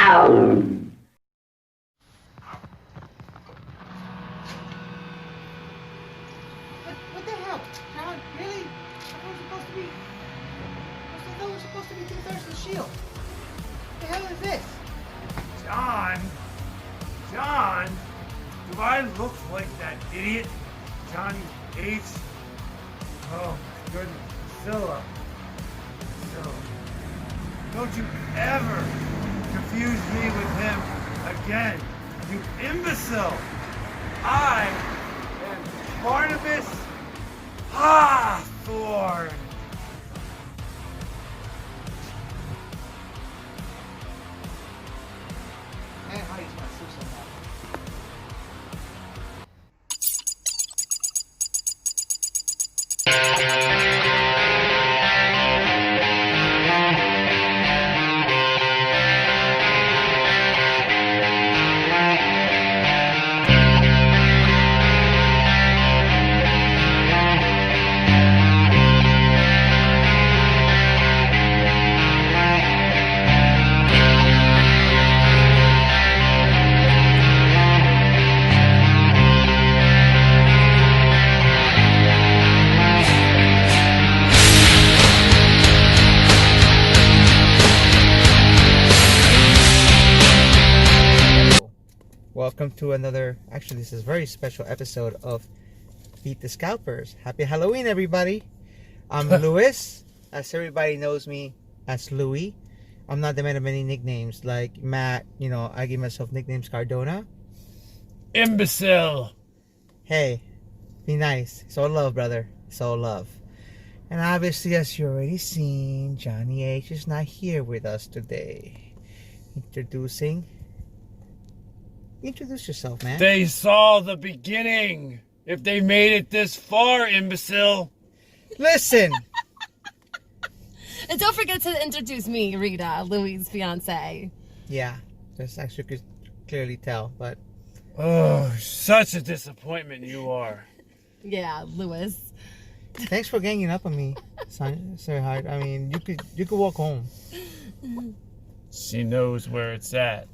What the hell, John? Really? I thought it was supposed to be. I thought it was supposed to be 2/3 of the shield. What the hell is this? John, do I look like that idiot, Johnny H? Oh my goodness, Priscilla. Don't you ever confuse me with him again, you imbecile! I am Barnabas Hawthorne! Man, how do you smell soup so bad? Welcome to another, actually this is a very special episode of Beat the Scalpers. Happy Halloween, everybody. I'm Louis, as everybody knows me as Louis. I'm not the man of many nicknames like Matt, I give myself nicknames Cardona. Imbecile! Hey, be nice. It's all love, brother. It's all love. And obviously, as you already seen, Johnny H is not here with us today. Introduce yourself, man. They saw the beginning! If they made it this far, imbecile! Listen! And don't forget to introduce me, Rita, Louis' fiance. Yeah, this actually could clearly tell, but... Oh, such a disappointment you are. Yeah, Louis. Thanks for ganging up on me, sweetheart. I mean, you could walk home. She knows where it's at.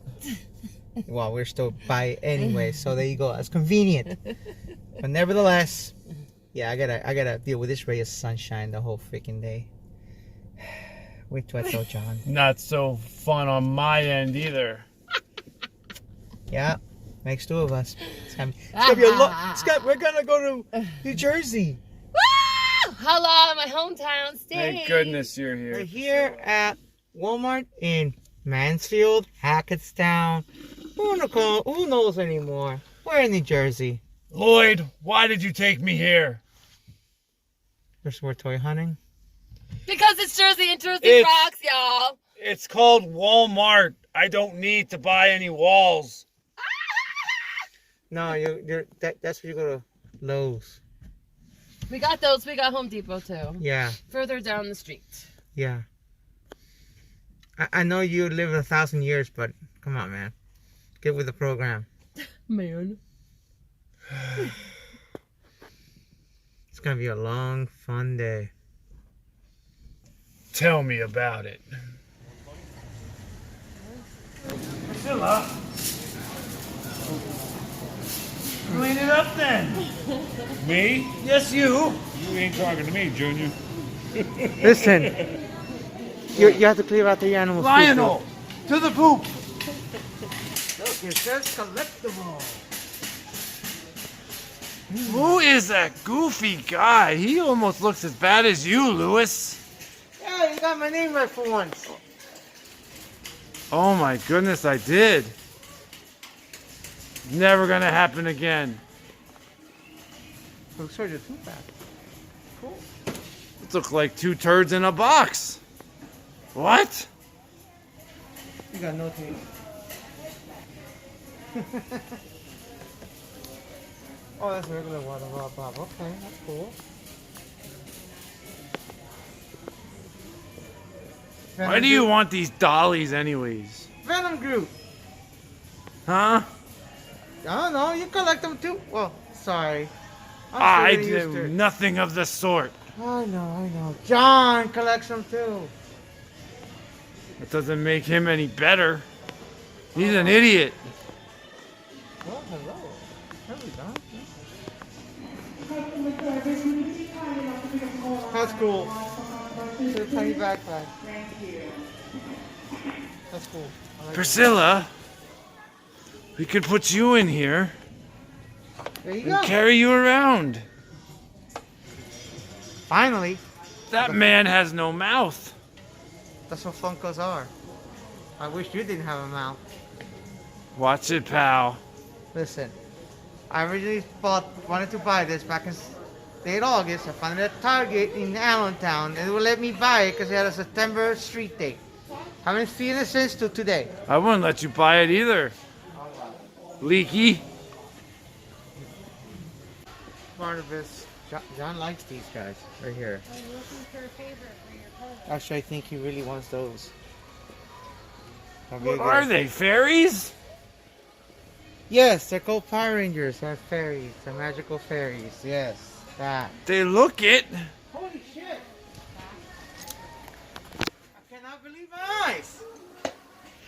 Well, we're still by anyway, so there you go. That's convenient. But nevertheless, yeah, I gotta deal with this ray of sunshine the whole freaking day. Wait till I tell John. Not so fun on my end either. Yeah, makes two of us. It's gonna be a lot. Scott, we're gonna go to New Jersey. Woo! Hello, my hometown state. Thank goodness you're here. We're here at Walmart in Mansfield, Hackettstown. Who knows anymore? We're in New Jersey. Lloyd, why did you take me here? Because we're toy hunting. Because it's Jersey and Jersey rocks, y'all. It's called Walmart. I don't need to buy any walls. No, that's where you go to Lowe's. We got those. We got Home Depot too. Yeah. Further down the street. Yeah. I know you live 1,000 years, but come on, man. Get with the program. Man. It's gonna be a long, fun day. Tell me about it. Priscilla. Clean it up then. Me? Yes, you. You ain't talking to me, Junior. Listen. You have to clear out the animals. Lionel, to the poop. Look, it says collectible. Who is that goofy guy? He almost looks as bad as you, Louis. Yeah, you got my name right for once. Oh my goodness, I did. Never gonna happen again. Looks like a two-pack. Cool. It looked like 2 turds in a box. What? You got no tape. Oh, that's regular water pop. Okay, that's cool. Why do you want these dollies anyways? Venom Group. Huh? I don't know. You collect them too. Well, sorry. I do nothing of the sort. I know. John collects them too. That doesn't make him any better. He's an idiot. Well, hello. Hello, Don. That's cool. It's a tiny backpack. That's cool. I like Priscilla, we could put you in here that. There you and go. carry you around. Finally. That man has no mouth. That's what Funkos are. I wish you didn't have a mouth. Watch it, pal. Listen, I originally wanted to buy this back in late August. I found it at Target in Allentown, and it would let me buy it because it had a September street date. Haven't seen it since till today. I wouldn't let you buy it either. Leaky. Barnabas, John likes these guys right here. I'm looking for a favorite for your cousin. Actually, I think he really wants those. What are they, fairies? Yes, they're called Power Rangers. They're fairies. They're magical fairies. Yes, that. They look it. Holy shit! I cannot believe my eyes.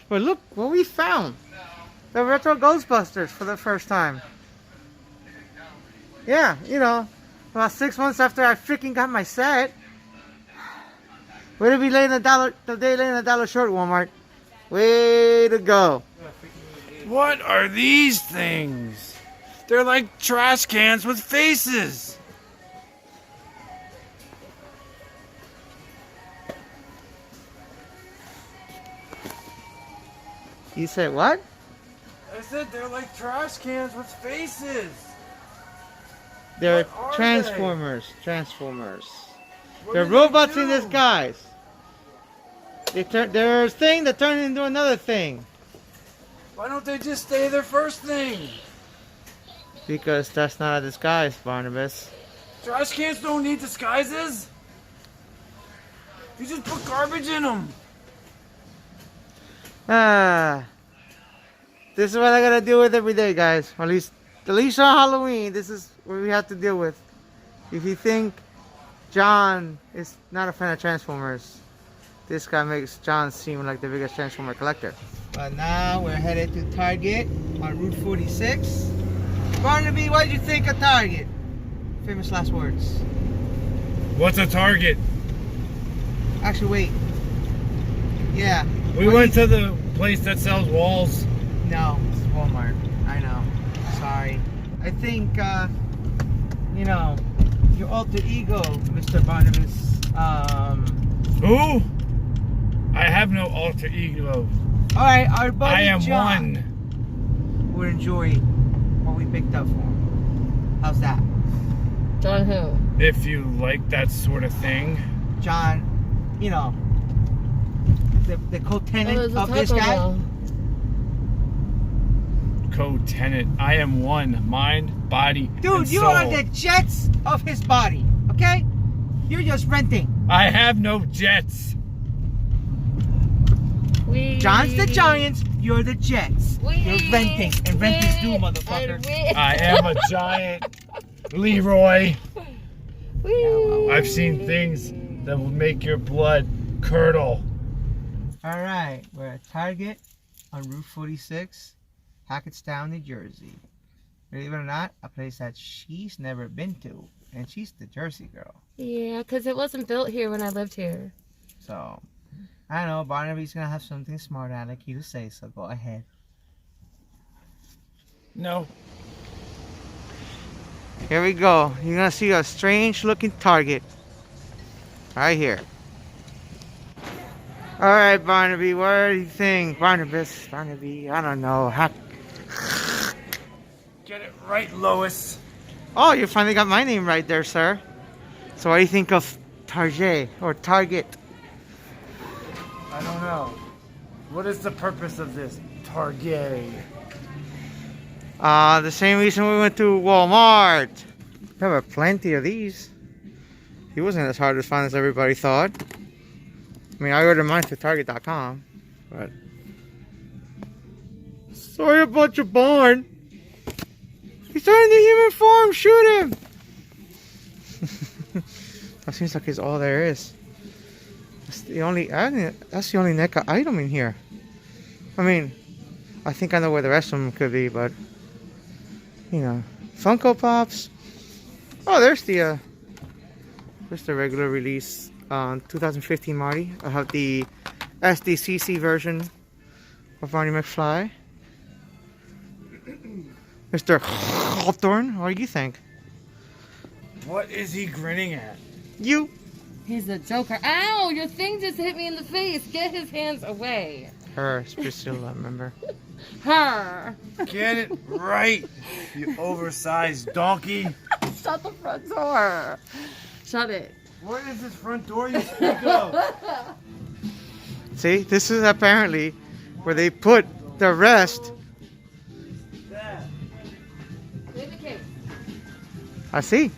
But look what we found. The retro Ghostbusters for the first time. Yeah, you know, about 6 months after I freaking got my set. Way to be laying a dollar short, Walmart. Way to go. What are these things? They're like trash cans with faces. You said what? I said they're like trash cans with faces. They're What are Transformers. Transformers. What They're do they robots in do? disguise. They're a thing that turns into another thing. Why don't they just stay their first thing? Because that's not a disguise, Barnabas. Trash cans don't need disguises. You just put garbage in them. This is what I gotta deal with every day, guys. At least on Halloween, this is what we have to deal with. If you think John is not a fan of Transformers, this guy makes John seem like the biggest Transformer collector. But now we're headed to Target on Route 46. Barnaby, what did you think of Target? Famous last words. What's a Target? Actually, wait. Yeah. We went to the place that sells walls. No, it's Walmart. I know. Sorry. I think, you know, your alter ego, Mr. Barnabas. Who? I have no alter ego. Alright, our buddy I am John one. would enjoy what we picked up for him. How's that? John who? If you like that sort of thing. John, you know, the co-tenant there's a of this Taco guy. Bell. Co-tenant. I am one. Mind, body, Dude, and you soul. are the jets of his body, okay? You're just renting. I have no jets. John's the Giants, you're the Jets. You're renting, and rent is due, motherfucker. I am a giant. Leroy. well. I've seen things that will make your blood curdle. Alright, we're at Target on Route 46, Hackettstown, New Jersey. Believe it or not, a place that she's never been to. And she's the Jersey girl. Yeah, because it wasn't built here when I lived here. So, I don't know, Barnaby's gonna have something smart aleck you to say, so go ahead. No. Here we go. You're gonna see a strange looking Target. Right here. Alright, Barnaby, what do you think? Barnaby, I don't know. Get it right, Lois. Oh, you finally got my name right there, sir. So what do you think of Target or Target? I don't know. What is the purpose of this Target? The same reason we went to Walmart. There were plenty of these. He wasn't as hard to find as everybody thought. I mean, I ordered mine through Target.com, but sorry about your barn. He's turning to human form. Shoot him. That seems like it's all there is. That's the only. That's the only NECA item in here. I mean, I think I know where the rest of them could be, but you know, Funko Pops. Oh, there's the regular release 2015 Marty. I have the SDCC version of Marty McFly. Mr. Hawthorne, what do you think? What is he grinning at? You. He's a joker. Ow! Your thing just hit me in the face. Get his hands away. Her, it's Priscilla, remember? Her. Get it right, you oversized donkey. Shut the front door. Shut it. What is this front door you speak of? See, this is apparently where they put the rest. That. Leave the cake. I see.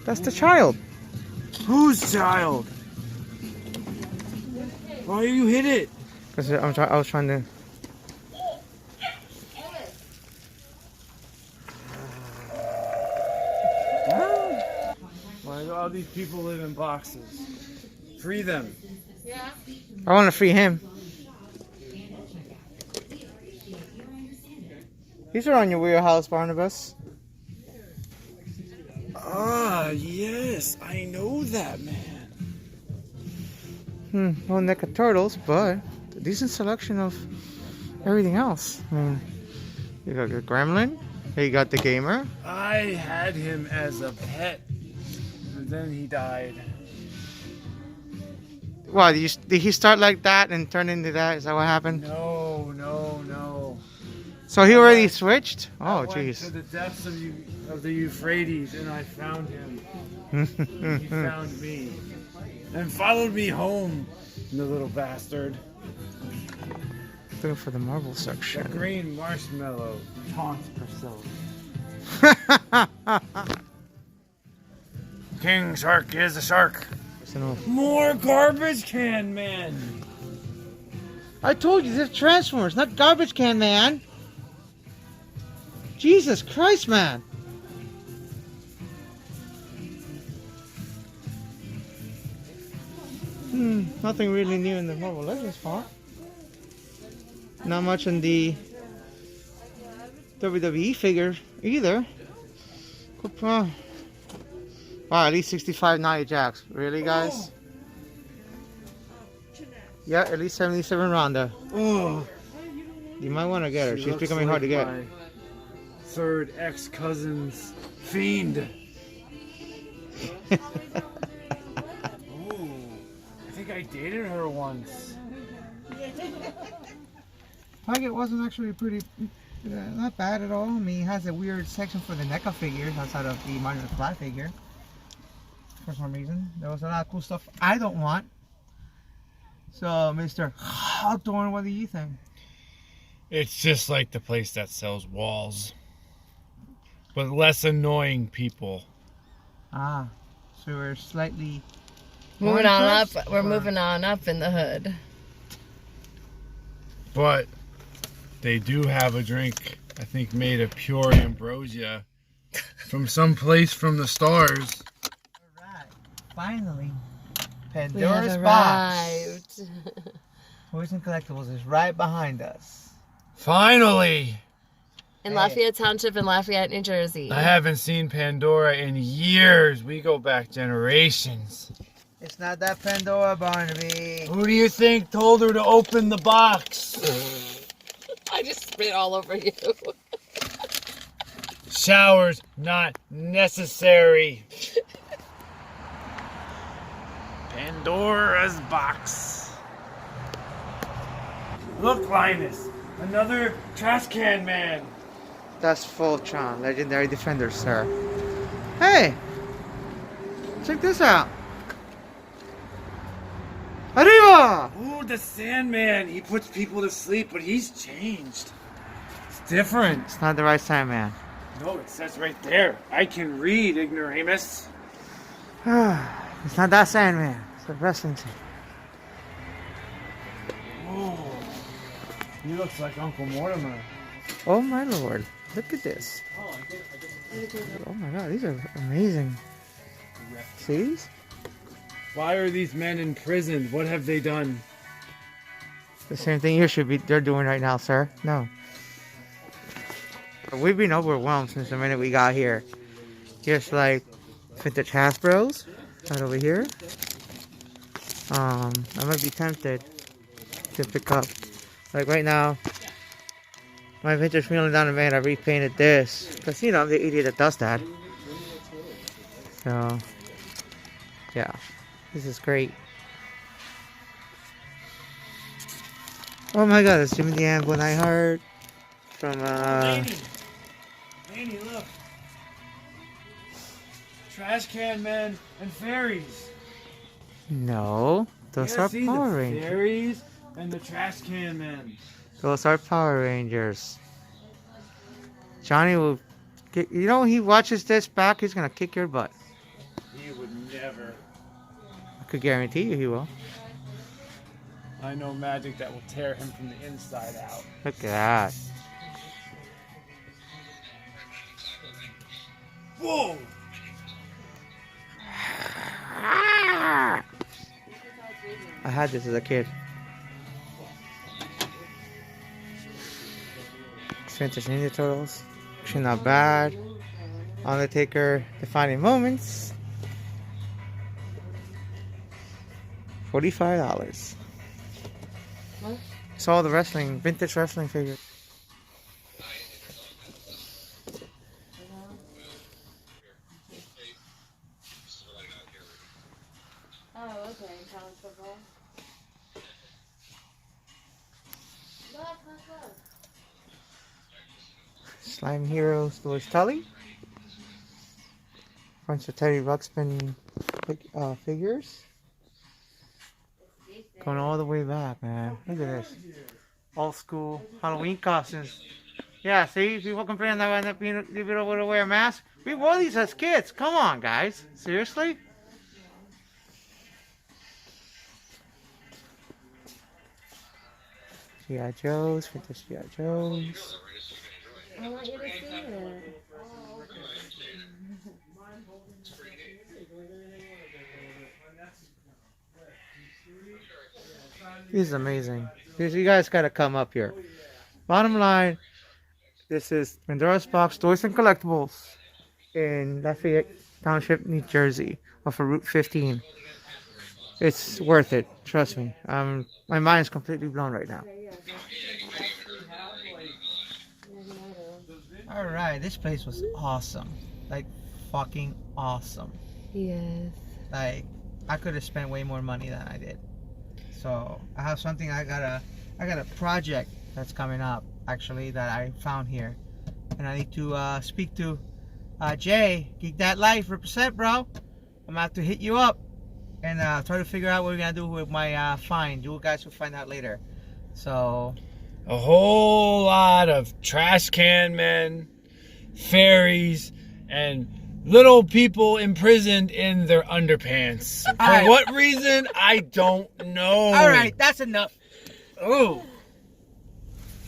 That's the child. Whose child? Why you hit it? Because I was trying to. Why do all these people live in boxes? Free them. Yeah. I want to free him. These are on your wheelhouse, Barnabas. Ah, yes, I know that man. No neck of turtles, but a decent selection of everything else. I mean, you got your gremlin. Here you got the gamer. I had him as a pet, and then he died. What, did he start like that and turn into that? Is that what happened? No, no, no. So he already switched? I Oh, went to jeez. the depths of the Euphrates, and I found him. He found me, and followed me home. The little bastard. Looking for the marble The section. green marshmallow taunts Priscilla. King Shark is a shark. More garbage can man. I told you, this is Transformers, not garbage can, man. Jesus Christ, man. Nothing really new in the Marvel Legends part. Not much in the WWE figure either. Wow, at least 65 Nia Jax. Really, guys? Yeah, at least 77 Ronda. Oh, You might want to get her. she She's looks becoming hard to like get. my third ex-cousin's fiend. Ooh, I think I dated her once. Target wasn't actually pretty, not bad at all. I mean, it has a weird section for the NECA figures outside of the Marty McFly figure. For some reason, there was a lot of cool stuff I don't want. So, Mr. Hawthorne, what do you think? It's just like the place that sells walls, but less annoying people. Ah, so we're slightly Moving on up. interest, We're or- moving on up in the hood. But they do have a drink, I think, made of pure ambrosia from some place from the stars. Alright, finally, We have Pandora's box. arrived. Toys and Collectibles is right behind us. Finally! In Hey. Lafayette Township in Lafayette, New Jersey. I haven't seen Pandora in years. We go back generations. It's not that Pandora, Barnaby. Who do you think told her to open the box? I just spit all over you. Showers not necessary. Pandora's box. Look, Linus, another trash can man. That's Voltron, Legendary Defender, sir. Hey! Check this out! Arriba! Ooh, the Sandman. He puts people to sleep, but he's changed. It's different. It's not the right time, man. No, it says right there. I can read, ignoramus. It's not that Sandman. It's the wrestling team. Oh, he looks like Uncle Mortimer. Oh my lord. Look at this. Oh my god, these are amazing. See these? Why are these men in prison? What have they done? The same thing they're doing right now, sir. No. We've been overwhelmed since the minute we got here. Here's like vintage Hasbros right over here. I might be tempted to pick up. Like right now, my vintage Wheeling Down the Van, I repainted this. Because, you know, I'm the idiot that does that. So, yeah. This is great. Oh my god, it's Jimmy the Anvil Neihart from, Laney, look. Trash can men and fairies. No, those are See Power the Rangers. fairies and the trash can men. Those are Power Rangers. Johnny will kick, you know, when he watches this back, he's gonna kick your butt. He would never. I could guarantee you he will. I know magic that will tear him from the inside out. Look at that. Whoa! I had this as a kid. Vintage Ninja Turtles. Actually not bad. Undertaker Defining Moments. $45. What? It's all the wrestling, vintage wrestling figures. Oh, okay. College football. Slime Heroes, Louis Tully. Bunch of Teddy Ruxpin figures. Going all the way back, man. Look at this. Old school Halloween costumes. Yeah, see? People complain that I end up being able to wear a mask. We wore these as kids. Come on, guys. Seriously? G.I. Joe's, vintage G.I. Joe's. I want you to see it. This is amazing. You guys gotta come up here. Bottom line, this is Pandora's Box Toys and Collectibles in Lafayette Township, New Jersey, off of Route 15. It's worth it, trust me. My mind's completely blown right now. Alright, this place was awesome. Like, fucking awesome. Yes. Like, I could have spent way more money than I did. So, I have something, I got a project that's coming up, actually, that I found here. And I need to speak to Jay, Geek That Life, represent, bro. I'm gonna have to hit you up and try to figure out what we're gonna do with my find. You guys will find out later. So, A whole lot of trash can men, fairies, and little people imprisoned in their underpants. For right. what reason, I don't know. alright, that's enough. Oh. What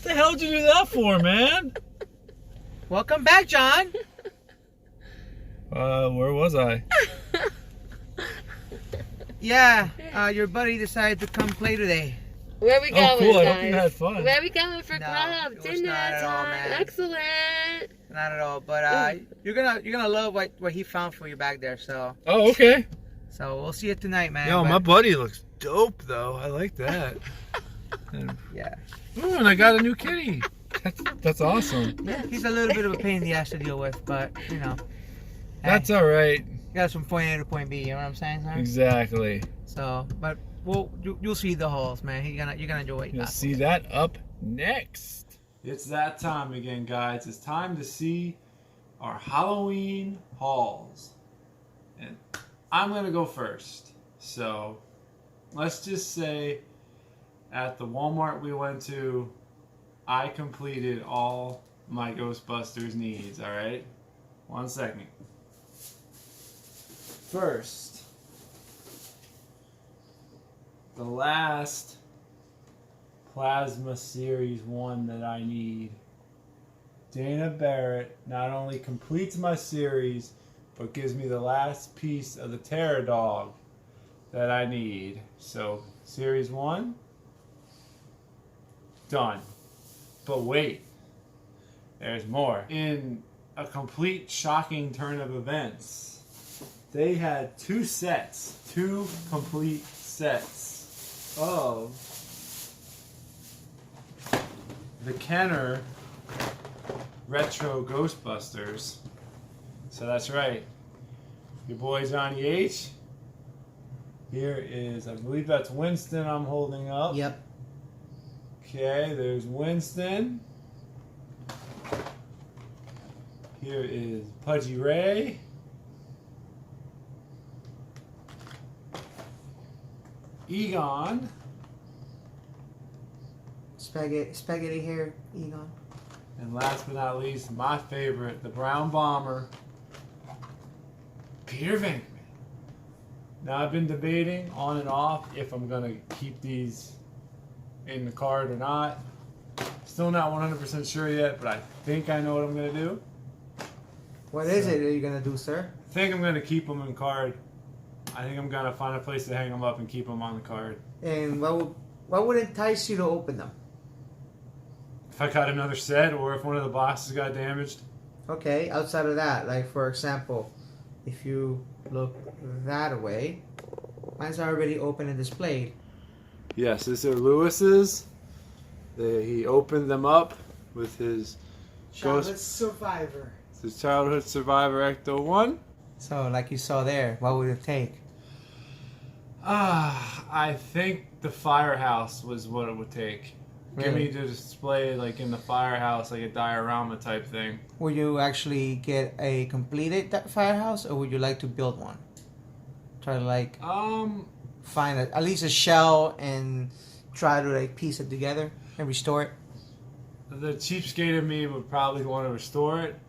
the hell did you do that for, man? Welcome back, John. Where was I? Yeah, your buddy decided to come play today. Where we going, Oh, cool. I guys? hope you had fun. Where we going for No, club? it was Dinner not at all, time. man. Excellent. Not at all, but you're gonna love what he found for you back there. So Okay. we'll see you tonight, man. Yo, but- my buddy looks dope, though. I like that. yeah, Ooh, and I got a new kitty. That's awesome. he's a little bit of a pain in the ass to deal with, but you know, That's all right. goes from point A to point B. You know what I'm saying, sir? Exactly. So, but you'll see the halls, man. You're gonna enjoy what you You'll got. see that up next. It's that time again, guys. It's time to see our Halloween hauls. And I'm going to go first. So, let's just say at the Walmart we went to, I completed all my Ghostbusters needs, alright? 1 second. First, the last Plasma Series 1 that I need. Dana Barrett not only completes my series, but gives me the last piece of the Terror Dog that I need. So, Series 1, done. But wait, there's more. In a complete shocking turn of events, they had two complete sets of the Kenner Retro Ghostbusters. So that's right. Your boy Johnny H. Here is, I believe that's Winston I'm holding up. Yep. Okay, there's Winston. Here is Pudgy Ray. Egon. Spaghetti hair, Egon. And last but not least, my favorite, the Brown Bomber, Peter Venkman. Now I've been debating on and off if I'm going to keep these in the card or not. Still not 100% sure yet, but I think I know what I'm going to do. What is it that you're going to do, sir? I think I'm going to keep them in card. I think I'm going to find a place to hang them up and keep them on the card. And what would entice you to open them? If I got another set or if one of the boxes got damaged. Okay, outside of that, like for example, if you look that way, mine's already open and displayed. Yes, these are Lewis's. He opened them up with his Childhood Survivor. His Childhood Survivor Ecto 1. So, like you saw there, what would it take? I think the firehouse was what it would take. Really? Give me to display like in the firehouse, like a diorama type thing. Would you actually get a completed firehouse, or would you like to build one? Try to like find at least a shell and try to like piece it together and restore it. The cheapskate of me would probably want to restore it,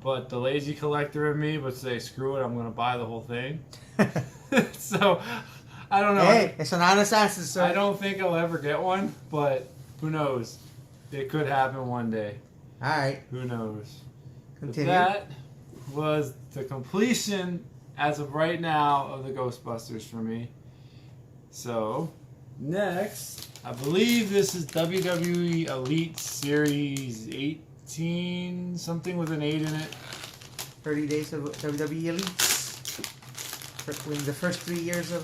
but the lazy collector of me would say, "Screw it, I'm going to buy the whole thing." So I don't know. Hey, it's an honest answer, sir. I don't think I'll ever get one, but who knows? It could happen one day. All right. Who knows? Continue. But that was the completion, as of right now, of the Ghostbusters for me. So, next, I believe this is WWE Elite Series 18, something with an 8 in it. 30 days of WWE Elites. The first 3 years of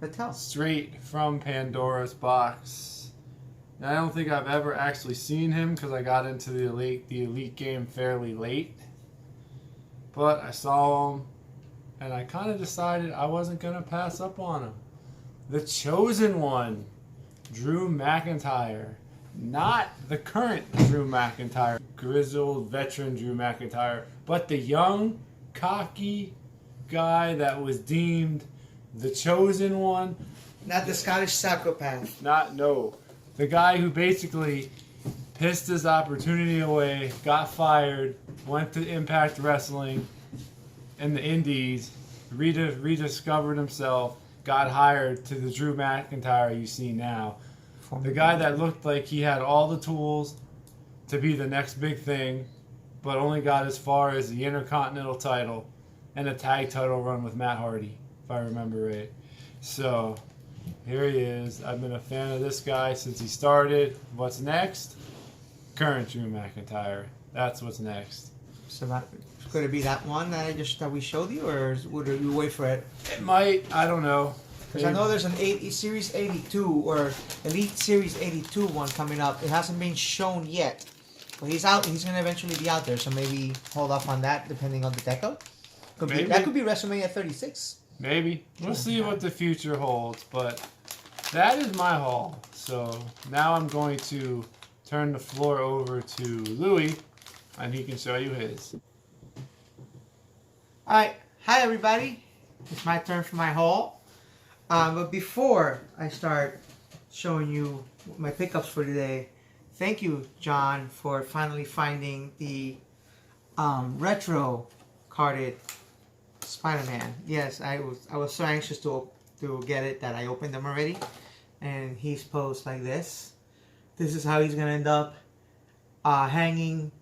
Mattel. Straight from Pandora's box. Now, I don't think I've ever actually seen him because I got into the Elite game fairly late. But I saw him, and I kind of decided I wasn't going to pass up on him. The Chosen One, Drew McIntyre. Not the current Drew McIntyre, grizzled veteran Drew McIntyre, but the young, cocky guy that was deemed the Chosen One. Not the Scottish psychopath. The guy who basically pissed his opportunity away, got fired, went to Impact Wrestling in the Indies, rediscovered himself, got hired to the Drew McIntyre you see now. The guy that looked like he had all the tools to be the next big thing, but only got as far as the Intercontinental title and a tag title run with Matt Hardy, if I remember right. So, here he is. I've been a fan of this guy since he started. What's next? Current Drew McIntyre. That's what's next. So could it be that one that we showed you, or would you wait for it? It might. I don't know. Because I know there's an Series 82 or Elite Series 82 one coming up. It hasn't been shown yet. But he's out. He's going to eventually be out there. So maybe hold off on that depending on the deco. That could be WrestleMania 36. Maybe. We'll see what the future holds. But that is my haul. So now I'm going to turn the floor over to Louie, and he can show you his. Alright. Hi, everybody. It's my turn for my haul. But before I start showing you my pickups for today, thank you, John, for finally finding the retro carded Spider-Man. Yes, I was so anxious to get it that I opened them already, and he's posed like this. This is how he's gonna end up hanging,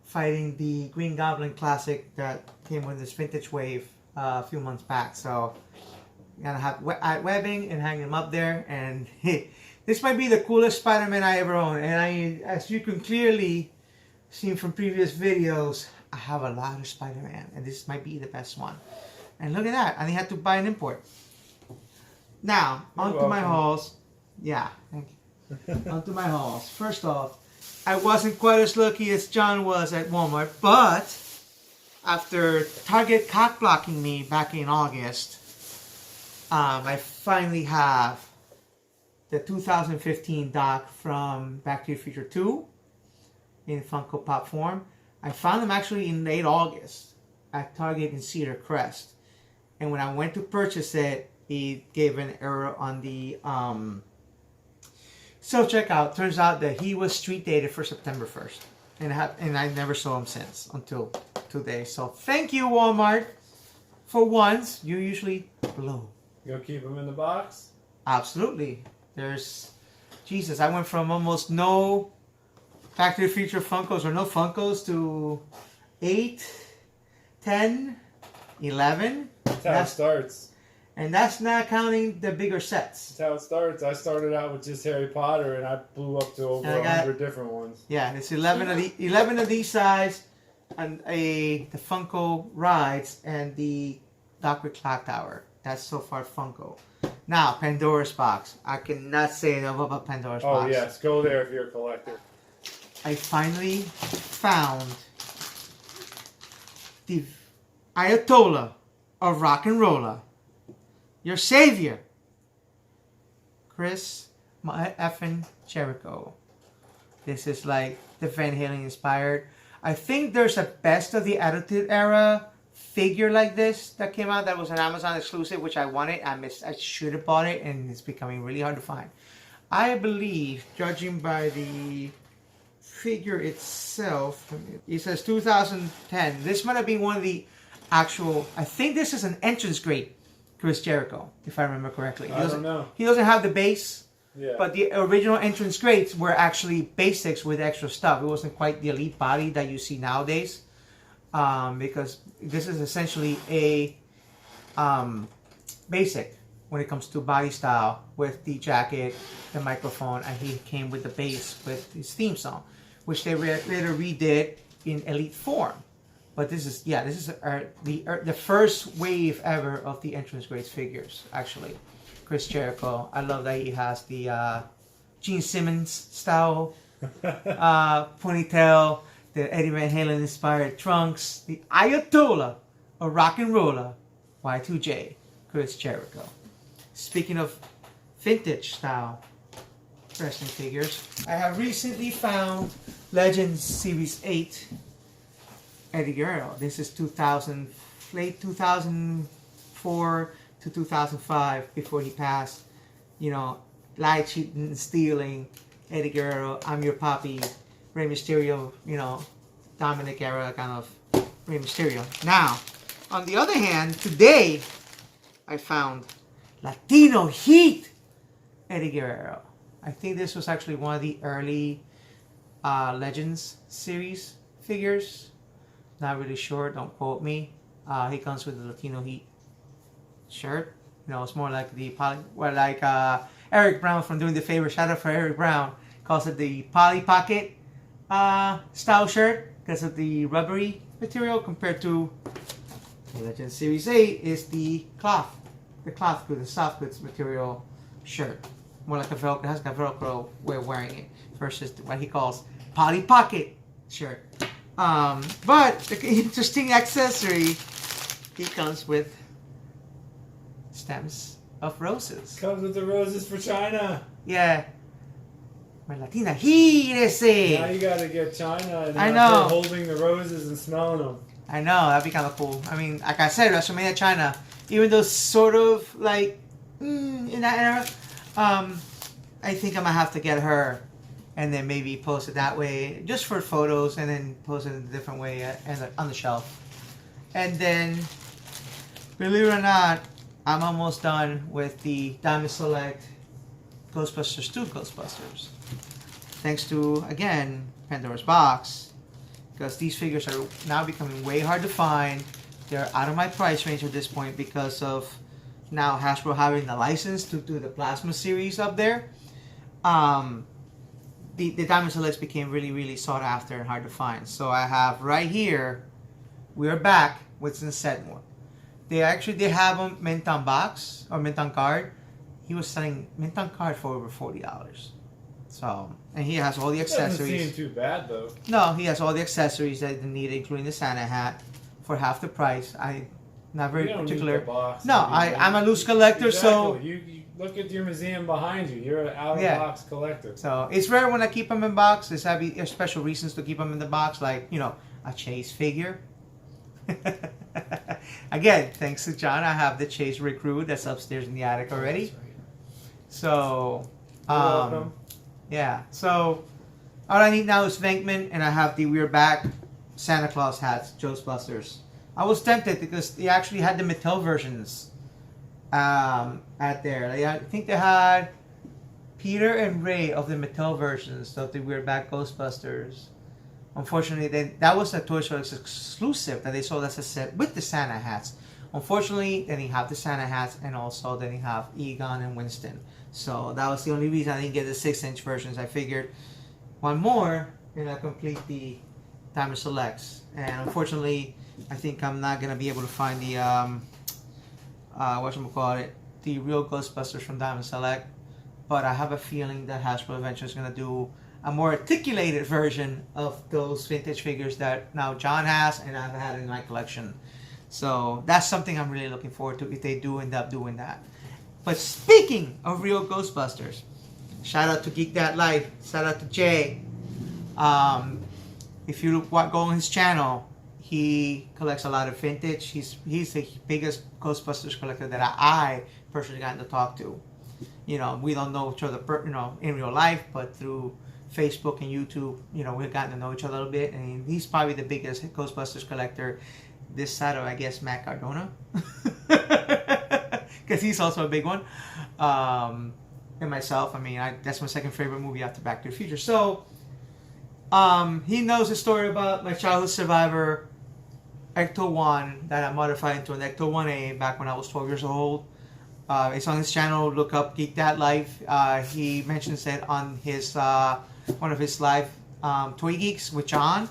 fighting the Green Goblin classic that came with this vintage wave a few months back. So. Gonna have webbing and hang him up there, and This might be the coolest Spider-Man I ever owned. And as you can clearly see from previous videos, I have a lot of Spider-Man. And this might be the best one. And look at that. I only had to buy an import. Now, onto my hauls. Yeah, thank you. Onto my hauls. First off, I wasn't quite as lucky as John was at Walmart, but after Target cock blocking me back in August, I finally have the 2015 Doc from Back to the Future 2 in Funko Pop form. I found them actually in late August at Target in Cedar Crest. And when I went to purchase it, it gave an error on the self-checkout. Turns out that he was street dated for September 1st. And I never saw him since until today. So thank you, Walmart. For once, you usually blow. You'll keep them in the box? Absolutely. Jesus, I went from almost no Back to the Future Funkos or no Funkos to 8, 10, 11. That's how it starts. And that's not counting the bigger sets. That's how it starts. I started out with just Harry Potter, and I blew up to over 100 different ones. Yeah, it's 11 of these size, and the Funko Rides, and the Dr. Clock Tower. That's so far Funko. Now, Pandora's Box. I cannot say enough about Pandora's Box. Oh, yes. Go there if you're a collector. I finally found the Ayatollah of Rock and Roller. Your savior, Chris effing Jericho. This is like the Van Halen inspired. I think there's a best of the Attitude Era figure like this that came out that was an Amazon exclusive, which I wanted. I missed. I should have bought it, and it's becoming really hard to find. I believe, judging by the figure itself, it says 2010. This might have been one of the actual. I think this is an entrance grade. Chris Jericho, if I remember correctly. I don't know. He doesn't have the base, yeah. But the original entrance grades were actually basics with extra stuff. It wasn't quite the elite body that you see nowadays, because this is essentially a basic when it comes to body style with the jacket, the microphone, and he came with the bass with his theme song, which they later redid in elite form. But this is the first wave ever of the entrance grades figures, actually. Chris Jericho. I love that he has the Gene Simmons style ponytail, the Eddie Van Halen inspired trunks, the Ayatollah of Rock and Roller, Y2J, Chris Jericho. Speaking of vintage style wrestling figures, I have recently found Legends Series 8. Eddie Guerrero. This is late 2004 to 2005 before he passed. You know, lie, cheating, and stealing. Eddie Guerrero, I'm your papi. Rey Mysterio, you know, Dominic era kind of Rey Mysterio. Now, on the other hand, today I found Latino Heat Eddie Guerrero. I think this was actually one of the early Legends series figures. Not really sure, don't quote me. He comes with the Latino Heat shirt. You know, it's more like the Eric Brown from Doing the Favor. Shout out for Eric Brown. Calls it the Polly Pocket style shirt because of the rubbery material compared to the Legend Series 8 is the cloth. The cloth goods, the soft goods material shirt. More like a Velcro, it has a Velcro way of wearing it versus what he calls Polly Pocket shirt. But the interesting accessory, he comes with stems of roses. Comes with the roses for China. Yeah. My Latina, gírese. Now you gotta get China and I know. holding the roses and smelling them. I know, that'd be kind of cool. I mean, like I said, WrestleMania China, even though sort of like in that era, I think I'm gonna have to get her. And then maybe post it that way, just for photos, and then post it in a different way on the shelf. And then, believe it or not, I'm almost done with the Diamond Select Ghostbusters 2 Ghostbusters. Thanks to, again, Pandora's Box, because these figures are now becoming way hard to find. They're out of my price range at this point because of now Hasbro having the license to do the Plasma series up there. um, the Diamond Selects became really, really sought after and hard to find. So I have right here, we are back with the set more. They have them mint on box or mint on card. He was selling mint on card for over $40. So, and he has all the accessories. Doesn't seem too bad though. No, he has all the accessories that you need, including the Santa hat, for half the price. Not very You don't particular. need the box. No, I'm a loose collector, so You look at your museum behind you. You're an out-of-box collector. so it's rare when I keep them in box. There's special reasons to keep them in the box, like a Chase figure. Again, thanks to John, I have the Chase Recruit that's upstairs in the attic already. That's right. So, You're welcome. yeah. So all I need now is Venkman, and I have the We're Back Santa Claus hats, Ghostbusters. I was tempted because they actually had the Mattel versions at there. I think they had Peter and Ray of the Mattel versions of the We're Back Ghostbusters. Unfortunately, that was a Toy Story exclusive that they sold as a set with the Santa hats. Unfortunately, then you have the Santa hats, and also then you have Egon and Winston. So that was the only reason I didn't get the 6-inch versions. I figured one more and I complete the Diamond Selects. And unfortunately, I think I'm not gonna be able to find the the real Ghostbusters from Diamond Select. But I have a feeling that Hasbro Adventure is gonna do a more articulated version of those vintage figures that now John has and I've had in my collection. So that's something I'm really looking forward to if they do end up doing that. But speaking of real Ghostbusters, shout out to Geek That Life, shout out to Jay. If you go on his channel, he collects a lot of vintage. He's the biggest Ghostbusters collector that I personally gotten to talk to. We don't know each other, in real life, but through Facebook and YouTube, we've gotten to know each other a little bit. And he's probably the biggest Ghostbusters collector this side of, I guess, Matt Cardona. Because he's also a big one. And myself, that's my second favorite movie after Back to the Future. So, he knows the story about my childhood survivor, Ecto 1, that I modified into an Ecto 1A back when I was 12 years old. It's on his channel. Look up Geek That Life. He mentions it on his one of his live Toy Geeks with John.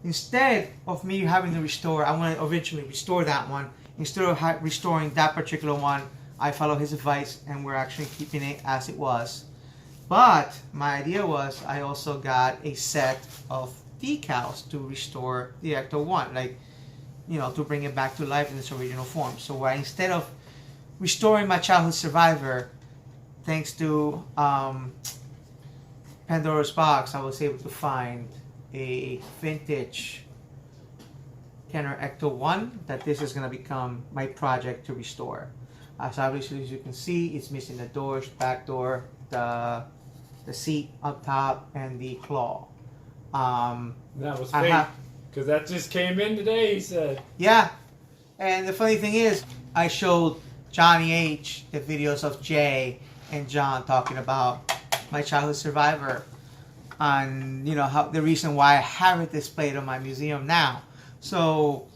Instead of me having to restore, I want to eventually restore that one. Instead of restoring that particular one, I follow his advice and we're actually keeping it as it was. But my idea was I also got a set of decals to restore the Ecto 1, to bring it back to life in its original form. So instead of restoring my childhood survivor, thanks to Pandora's Box, I was able to find a vintage Kenner Ecto 1 that this is going to become my project to restore. As obviously as you can see, it's missing the doors, back door, the seat up top, and the claw. That was fake, because that just came in today, he said. Yeah, and the funny thing is, I showed Johnny H the videos of Jay and John talking about my childhood survivor, and how the reason why I have it displayed on my museum now. So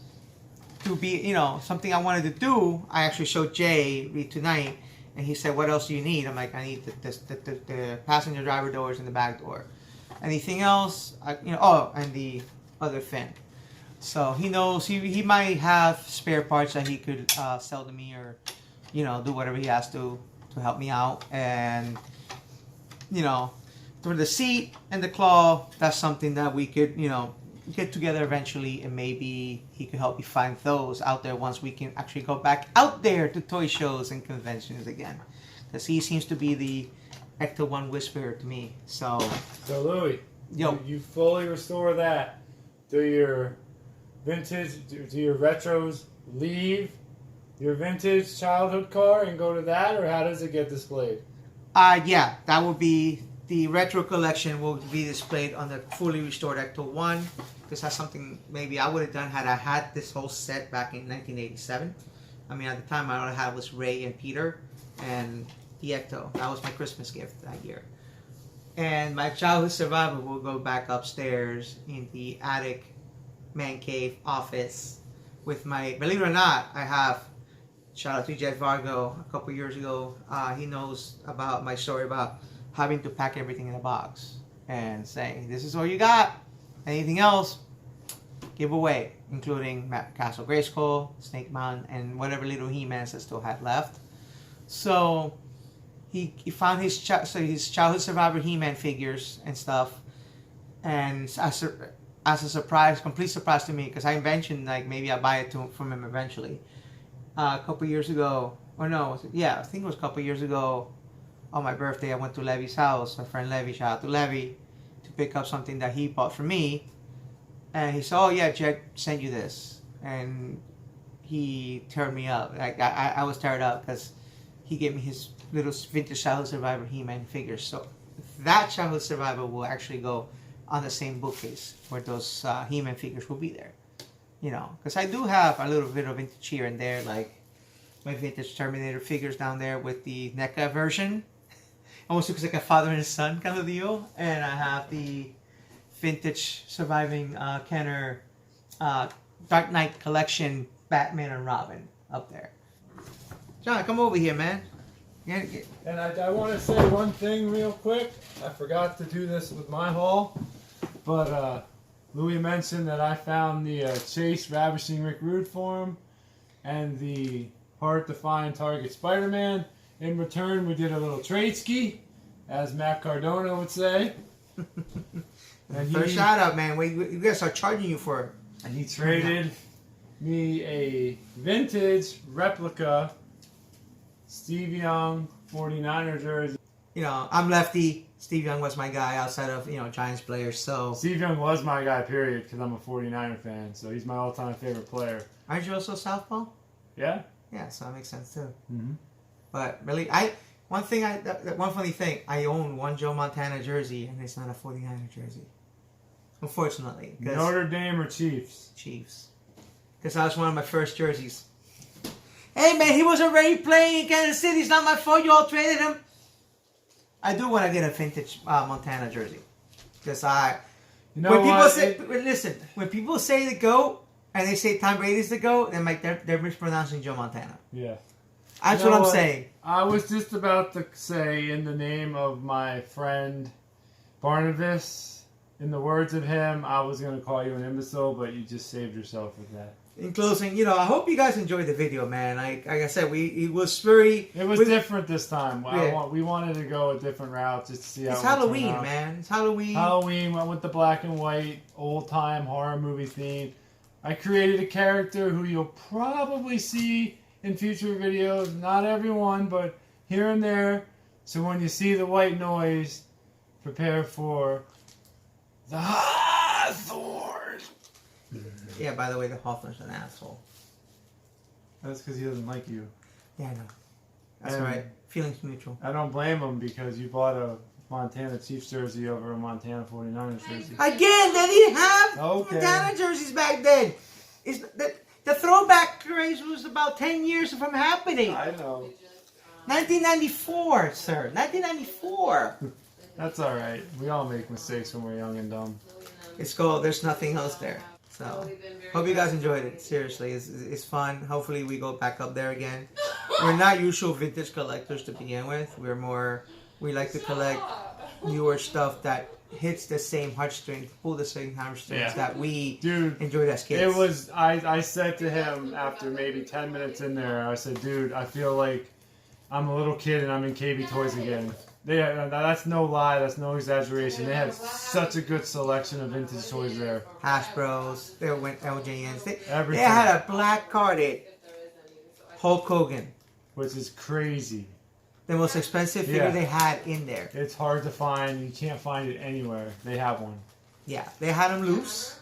to be something I wanted to do, I actually showed Jay tonight, and he said, "What else do you need?" I'm like, "I need the passenger driver doors and the back door. Anything else?" And the other fin. So he knows he might have spare parts that he could sell to me, or do whatever he has to help me out. And for the seat and the claw, that's something that we could get together eventually, and maybe he could help me find those out there once we can actually go back out there to toy shows and conventions again, because he seems to be the Ecto 1 whisperer to me. So Louis, you fully restore that. Do your vintage, do your retros leave your vintage childhood car and go to that, or how does it get displayed? Yeah, that will be the retro collection. Will be displayed on the fully restored Ecto 1. Because that's something maybe I would have done had I had this whole set back in 1987. At the time, all I had was Ray and Peter and the Ecto. That was my Christmas gift that year. And my childhood survivor will go back upstairs in the attic, man cave, office with my, believe it or not, I have shout out to Jet Vargo a couple years ago. He knows about my story about having to pack everything in a box and saying, this is all you got. Anything else, give away, including Castle Grayskull, Snake Mountain, and whatever little He-Mans I still had left. So he found his childhood survivor He-Man figures and stuff, and as a surprise, complete surprise to me, because I mentioned like maybe I'll buy it from him eventually. A couple years ago, or no, I think it was a couple years ago, on my birthday, I went to Levy's house, my friend Levy, shout out to Levy, to pick up something that he bought for me. And he said, oh yeah, Jet sent you this. And he turned me up. Like I was teared up because he gave me his little vintage childhood survivor He-Man figures. So that childhood survivor will actually go on the same bookcase where those He-Man figures will be there. You know, because I do have a little bit of vintage here and there, like my vintage Terminator figures down there with the NECA version. Almost looks like a father and son kind of deal. And I have the vintage surviving Kenner Dark Knight collection Batman and Robin up there. John, come over here, man. And I want to say one thing real quick. I forgot to do this with my haul, but Louis mentioned that I found the Chase Ravishing Rick Rude form and the Hard to Find Target Spider-Man. In return, we did a little trade ski, as Matt Cardona would say. And First shout out, man. We gotta start charging you for it. And he traded me a vintage replica Steve Young 49er jersey. You know, I'm lefty. Steve Young was my guy outside of, Giants players. So Steve Young was my guy, period, because I'm a 49er fan. So he's my all-time favorite player. Aren't you also southpaw? Yeah. Yeah, so that makes sense too. Mm-hmm. But really, one funny thing, I own one Joe Montana jersey, and it's not a 49er jersey. Unfortunately. Notre Dame or Chiefs? Chiefs. Because that was one of my first jerseys. Hey man, he was already playing in Kansas City. It's not my fault you all traded him. I do want to get a vintage Montana jersey. Because when people say the GOAT, and they say Tom Brady's the GOAT, they're mispronouncing Joe Montana. Yeah. That's what I'm saying. I was just about to say, in the name of my friend Barnabas, in the words of him, I was going to call you an imbecile, but you just saved yourself with that. In closing, I hope you guys enjoyed the video, man. Like I said, it was different this time. Yeah. We wanted to go a different route just to see how it's Halloween, man. It's Halloween. Halloween went with the black and white, old-time horror movie theme. I created a character who you'll probably see in future videos. Not everyone, but here and there. So when you see the white noise, prepare for the Hawthorne. Yeah, by the way, the Hawthorne's an asshole. That's because he doesn't like you. Yeah, I know. That's all right. Feelings mutual. I don't blame him because you bought a Montana Chiefs jersey over a Montana 49ers jersey. Again, they didn't have Montana jerseys back then. The throwback craze was about 10 years from happening. I know. 1994, sir. 1994. That's all right. We all make mistakes when we're young and dumb. It's cool. There's nothing else there. So, hope you guys enjoyed it. Seriously, it's fun. Hopefully, we go back up there again. We're not usual vintage collectors to begin with. We like to collect newer stuff that hits the same heartstrings, pull the same heartstrings that we enjoyed as kids. It was. I said to him after maybe 10 minutes in there, I said, "Dude, I feel like I'm a little kid and I'm in KB Toys again." That's no lie. That's no exaggeration. They had such a good selection of vintage toys there. Hasbros. They went LJNs. They Everything. had a black carded Hulk Hogan, which is crazy. The most expensive figure they had in there. It's hard to find. You can't find it anywhere. They have one. Yeah, they had them loose,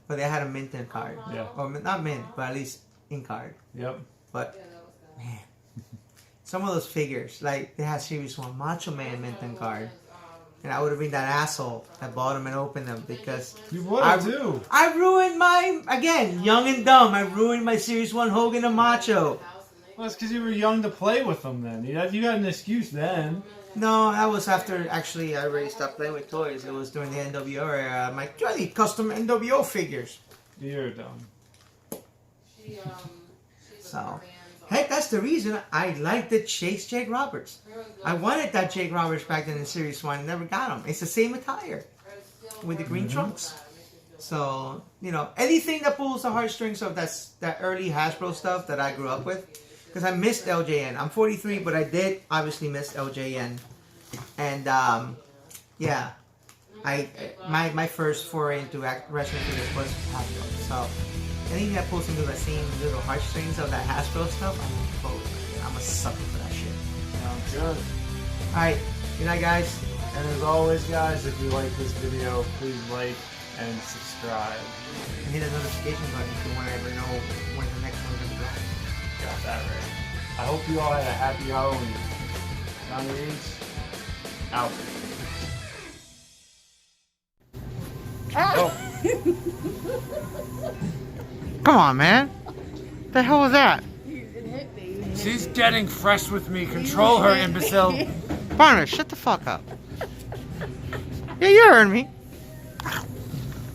but they had a mint in card. Yeah. Or not mint, but at least in card. Yep. But, man. Some of those figures, like they had Series 1 Macho Man mint in card. And I would have been that asshole that bought them and opened them because... You would have too. I ruined again, young and dumb, I ruined my Series 1 Hogan and Macho. Well, it's because you were young to play with them then. You got an excuse then. No, that was after, actually, I already stopped playing with toys. It was during the NWO era. I'm like, I need custom NWO figures. You're dumb. So, Heck, that's the reason I like the Chase Jake Roberts. I wanted that Jake Roberts back then in Series 1. Never got him. It's the same attire with the green trunks. So, you know, anything that pulls the heartstrings of that early Hasbro stuff that I grew up with. Because I missed LJN. I'm 43, but I did obviously miss LJN. And, yeah. My first foray into wrestling figures was Hasbro. So, anything that pulls into the same little heartstrings of that Hasbro stuff, I'm a sucker for that shit. Sounds good. Alright, good night, guys. And as always, guys, if you like this video, please like and subscribe. And hit the notification button if you want to ever know when the next one's going to go. Got that right. I hope you all had a happy Halloween. Johnny Reeds, out. Come on, man. The hell was that? She's getting fresh with me. Control her, imbecile. Barnabas, shut the fuck up. Yeah, you heard me.